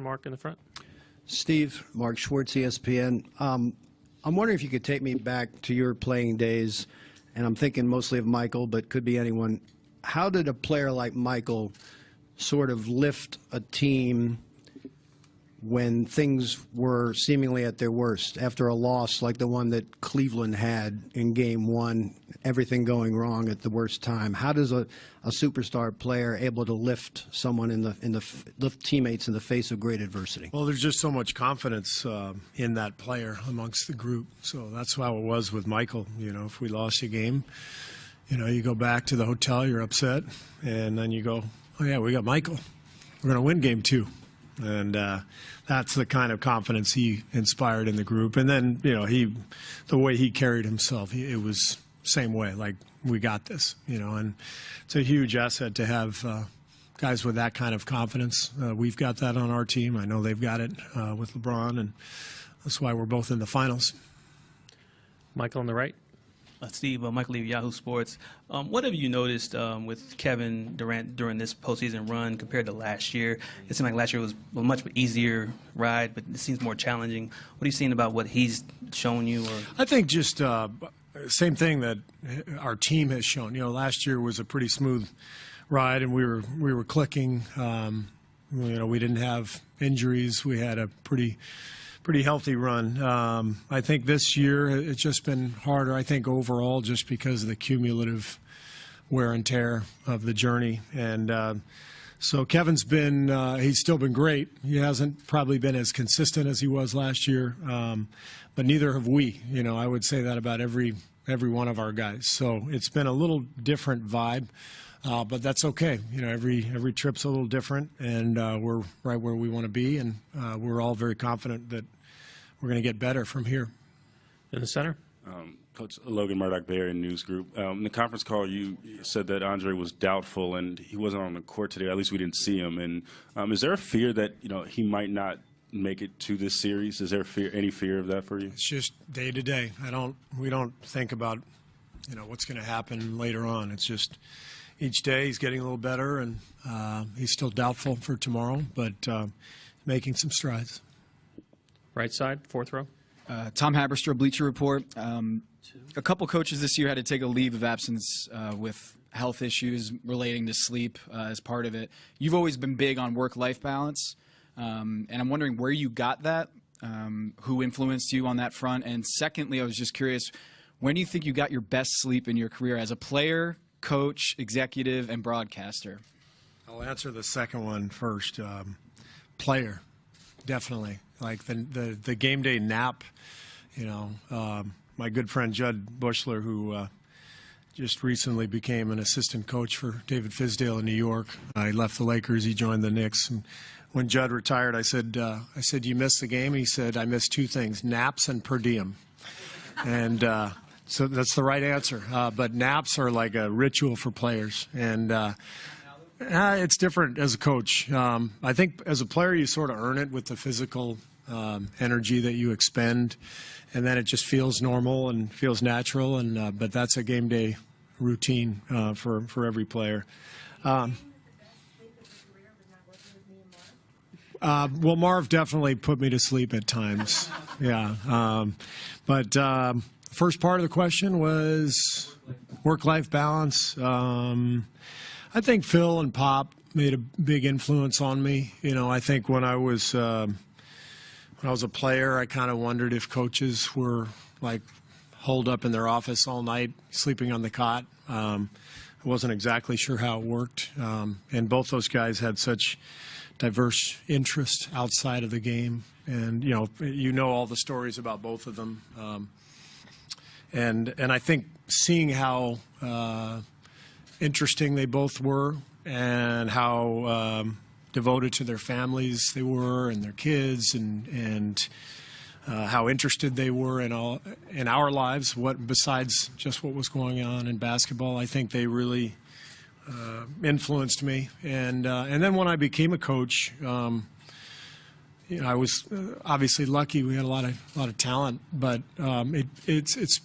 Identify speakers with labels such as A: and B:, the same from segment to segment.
A: Mark in the front.
B: Steve, Mark Schwartz, ESPN. I'm wondering if you could take me back to your playing days, and I'm thinking mostly of Michael, but could be anyone. How did a player like Michael sort of lift a team when things were seemingly at their worst, after a loss like the one that Cleveland had in Game 1, everything going wrong at the worst time? How does a superstar player able to lift someone lift teammates in the face of great adversity?
C: Well, there's just so much confidence in that player amongst the group. So that's how it was with Michael. You know, if we lost a game, you know, you go back to the hotel, you're upset, and then you go, oh yeah, we got Michael. We're going to win Game 2. And that's the kind of confidence he inspired in the group. And then, you know, the way he carried himself, it was same way, like, we got this, you know. And it's a huge asset to have guys with that kind of confidence. We've got that on our team. I know they've got it with LeBron, and that's why we're both in the finals.
A: Michael on the right.
D: Steve, Michael Lee, Yahoo Sports. What have you noticed with Kevin Durant during this postseason run compared to last year? It seemed like last year was a much easier ride, but it seems more challenging. What are you seeing about what he's shown you? Or?
C: I think just same thing that our team has shown. You know, last year was a pretty smooth ride, and we were clicking. You know, we didn't have injuries. We had a pretty healthy run. I think this year it's just been harder, I think, overall, just because of the cumulative wear and tear of the journey. And so Kevin's been, he's still been great. He hasn't probably been as consistent as he was last year, but neither have we. You know, I would say that about every one of our guys. So it's been a little different vibe. But that's okay. You know, every trip's a little different, and we're right where we want to be, and we're all very confident that we're going to get better from here.
A: In the center.
E: Coach Logan Murdoch, Bay Area News Group. In the conference call, you said that Andre was doubtful, and he wasn't on the court today. At least we didn't see him. And is there a fear that, you know, he might not make it to this series? Is there any fear of that for you?
C: It's just day to day. We don't think about, you know, what's going to happen later on. It's just each day he's getting a little better, and he's still doubtful for tomorrow, but making some strides.
A: Right side, fourth row.
F: Tom Haberstroh, Bleacher Report. A couple coaches this year had to take a leave of absence with health issues relating to sleep as part of it. You've always been big on work-life balance, and I'm wondering where you got that, who influenced you on that front, and secondly, I was just curious, when do you think you got your best sleep in your career as a player, coach, executive, and broadcaster?
C: I'll answer the second one first. Player, definitely. Like the game day nap, you know. My good friend Judd Bushler, who just recently became an assistant coach for David Fizdale in New York. He left the Lakers. He joined the Knicks. And when Judd retired, I said, "You missed the game?" He said, "I missed two things: naps and per diem." And so that's the right answer. But naps are like a ritual for players, and it's different as a coach. I think as a player, you sort of earn it with the physical energy that you expend, and then it just feels normal and feels natural. And but that's a game day routine for every player. Well, Marv definitely put me to sleep at times. Yeah, but first part of the question was work-life balance. I think Phil and Pop made a big influence on me. You know, I think when I was a player, I kind of wondered if coaches were like holed up in their office all night, sleeping on the cot. I wasn't exactly sure how it worked. And both those guys had such diverse interests outside of the game. And, you know all the stories about both of them. And I think seeing how interesting they both were, and how devoted to their families they were and their kids, and how interested they were in our lives, what besides just what was going on in basketball. I think they really influenced me. And then when I became a coach, I was obviously lucky. We had a lot of talent, but it's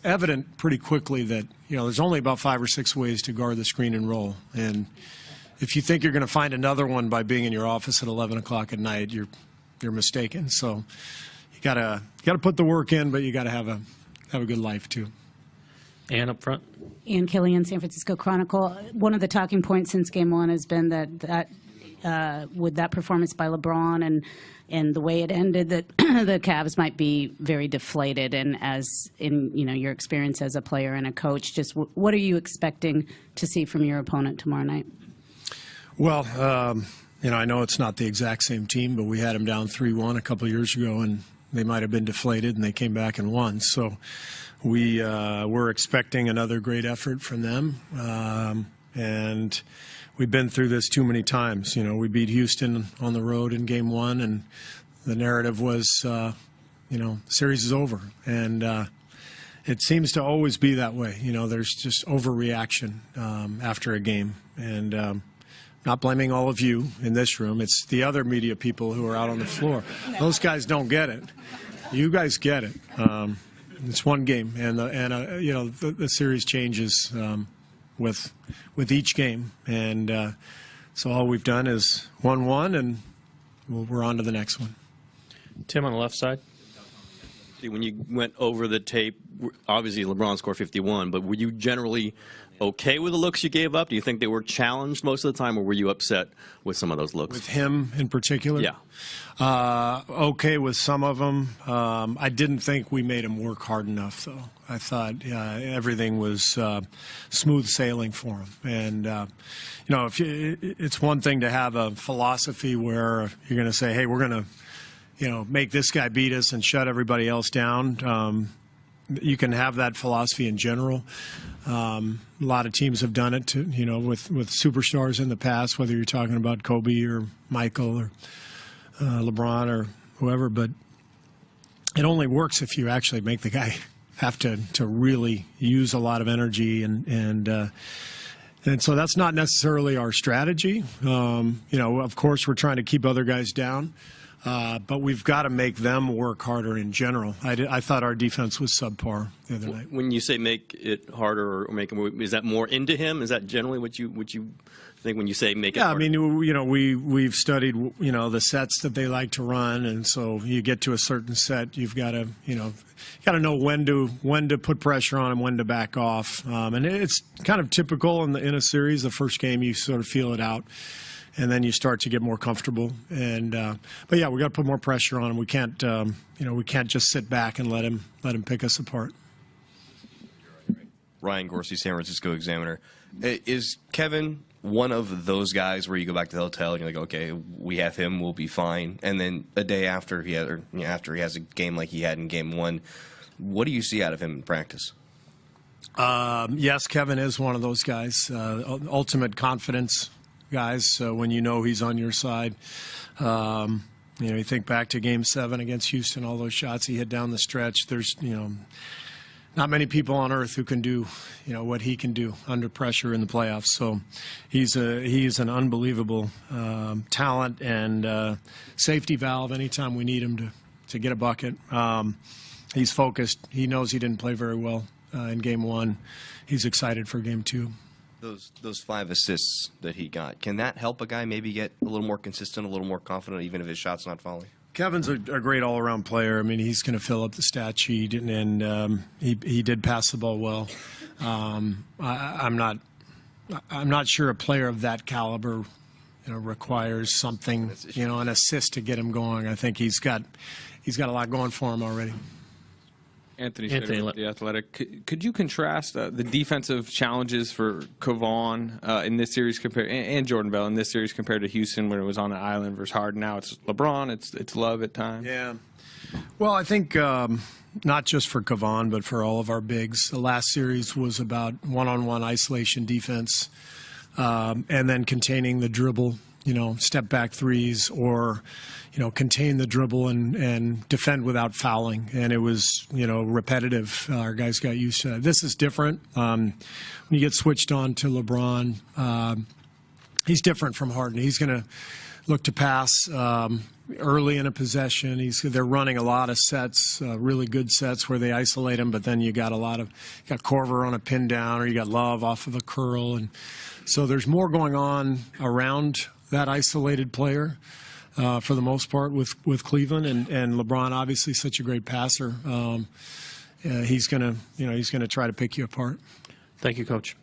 C: evident pretty quickly that there's only about 5 or 6 ways to guard the screen and roll, and if you think you're going to find another one by being in your office at 11 o'clock at night, you're mistaken. So you gotta put the work in, but you gotta have a good life too.
A: Ann up front.
G: Ann Killian, San Francisco Chronicle. One of the talking points since Game 1 has been that with that performance by LeBron and the way it ended, that the Cavs might be very deflated. And as in your experience as a player and a coach, just what are you expecting to see from your opponent tomorrow night?
C: Well, I know it's not the exact same team, but we had them down 3-1 a couple of years ago, and they might have been deflated, and they came back and won. So we're expecting another great effort from them, and we've been through this too many times. We beat Houston on the road in Game 1, and the narrative was, the series is over. And it seems to always be that way. There's just overreaction after a game. And not blaming all of you in this room. It's the other media people who are out on the floor. Those guys don't get it. You guys get it. It's one game, and the series changes with each game, and so all we've done is 1-1, and we're on to the next one.
A: Tim on the left side.
H: When you went over the tape, obviously LeBron scored 51, but were you generally okay with the looks you gave up? Do you think they were challenged most of the time, or were you upset with some of those looks?
C: With him in particular?
H: Yeah.
C: Okay with some of them. I didn't think we made him work hard enough, though. I thought everything was smooth sailing for him. And, it's one thing to have a philosophy where you're going to say, hey, we're going to, make this guy beat us and shut everybody else down. You can have that philosophy in general. A lot of teams have done it, with superstars in the past, whether you're talking about Kobe or Michael or LeBron or whoever. But it only works if you actually make the guy have to really use a lot of energy, and so that's not necessarily our strategy. Of course, we're trying to keep other guys down. But we've got to make them work harder in general. I thought our defense was subpar the other night.
H: When you say make it harder or make him, is that more into him? Is that generally what you think when you say make it harder?
C: Yeah, I mean, we've studied, the sets that they like to run, and so you get to a certain set, you've got to, know when to put pressure on them, when to back off. And it's kind of typical in a series. The first game, you sort of feel it out. And then you start to get more comfortable, but yeah, we got to put more pressure on him. We can't, just sit back and let him pick us apart.
I: Ryan Gorsey, San Francisco Examiner. Is Kevin one of those guys where you go back to the hotel and you're like, okay, we have him, we'll be fine, and then a day after after he has a game like he had in Game 1, what do you see out of him in practice?
C: Yes, Kevin is one of those guys. Ultimate confidence guys, when he's on your side. You think back to Game 7 against Houston, all those shots he hit down the stretch. There's, not many people on earth who can do, what he can do under pressure in the playoffs. So he's an unbelievable talent and safety valve anytime we need him to get a bucket. He's focused. He knows he didn't play very well in Game 1. He's excited for Game 2.
I: Those 5 assists that he got, can that help a guy maybe get a little more consistent, a little more confident, even if his shot's not falling?
C: Kevin's a great all-around player. I mean, he's going to fill up the stat sheet, and he did pass the ball well. I'm not sure a player of that caliber, requires something, an assist to get him going. I think he's got a lot going for him already.
J: Anthony Schmidt with The Athletic. Could you contrast the defensive challenges for Kavon in this series and Jordan Bell in this series compared to Houston when it was on the island versus Harden? Now it's LeBron, it's Love at times.
C: Yeah. Well, I think not just for Kavon, but for all of our bigs. The last series was about one-on-one isolation defense and then containing the dribble, step back threes or, contain the dribble and defend without fouling. And it was, repetitive. Our guys got used to that. This is different. When you get switched on to LeBron, he's different from Harden. He's going to look to pass, early in a possession. They're running a lot of sets, really good sets where they isolate him, but then you got Corver on a pin down, or you got Love off of a curl, and so there's more going on around that isolated player for the most part with Cleveland, and LeBron obviously such a great passer. He's gonna try to pick you apart.
A: Thank you, Coach.